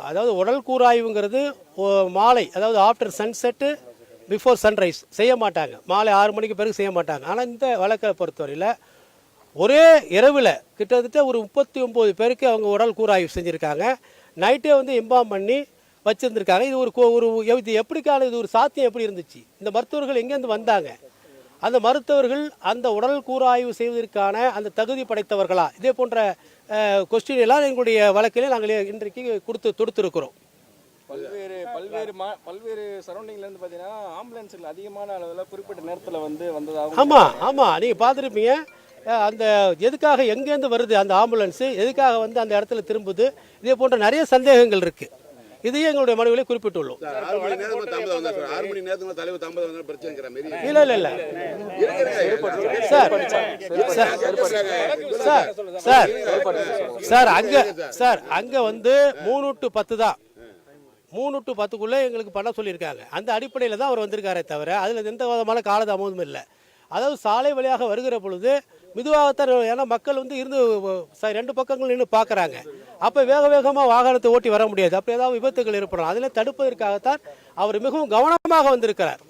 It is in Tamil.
அதாவது உடல் கூராய்வுங்கிறது மாலை, அதாவது ஆஃப்டர் சன்செட்டு பிஃபோர் சன்ரைஸ் செய்ய மாட்டாங்க, மாலை 6 மணிக்கு பிறகு செய்ய மாட்டாங்க. ஆனால் இந்த வழக்கை பொறுத்தவரையில் ஒரே இரவில் கிட்டத்தட்ட ஒரு 39 பேருக்கு அவங்க உடல் கூராய்வு செஞ்சுருக்காங்க. நைட்டே வந்து இன்பார்ம் பண்ணி வச்சுருந்துருக்காங்க. இது ஒரு இது எப்படிக்கான இது ஒரு சாத்தியம் எப்படி இருந்துச்சு, இந்த மருத்துவர்கள் எங்கேருந்து வந்தாங்க, அந்த மருத்துவர்கள் அந்த உடல் கூராய்வு செய்வதற்கான அந்த தகுதி படைத்தவர்களா, இதே போன்ற கொஸ்டின் எல்லாம் எங்களுடைய வழக்கிலே நாங்கள் இன்றைக்கு தொடுத்திருக்கிறோம். பல்வேறு சரௌண்டிங்லேருந்து பார்த்தீங்கன்னா ஆம்புலன்ஸில் அதிகமான அளவில் குறிப்பிட்ட நேரத்தில் வந்ததாக. ஆமாம் நீங்கள் பார்த்துருப்பீங்க. அந்த எதுக்காக எங்கேருந்து வருது அந்த ஆம்புலன்ஸு, எதுக்காக வந்து அந்த இடத்துல திரும்புது, இதே போன்ற நிறைய சந்தேகங்கள் இருக்குது. இதையும் எங்களுடைய மனுவிலே குறிப்பிட்டுள்ளோம். இல்லை சார் அங்கே வந்து 3 to 10 தான். 3 to 10க்குள்ளே எங்களுக்கு பண்ண சொல்லியிருக்காங்க. அந்த அடிப்படையில் தான் அவர் வந்திருக்காரே தவிர அதில் எந்த விதமான காலதாமதமும் இல்லை. அதாவது சாலை வழியாக வருகிற பொழுது மெதுவாகத்தான், ஏன்னா மக்கள் வந்து இருந்து 2 பக்கங்கள் நின்று பார்க்குறாங்க. அப்போ வேகமாக வாகனத்தை ஓட்டி வர முடியாது. அப்போ ஏதாவது விபத்துகள் ஏற்படலாம். அதில் தடுப்பதற்காகத்தான் அவர் மிகவும் கவனமாக வந்திருக்கிறார்.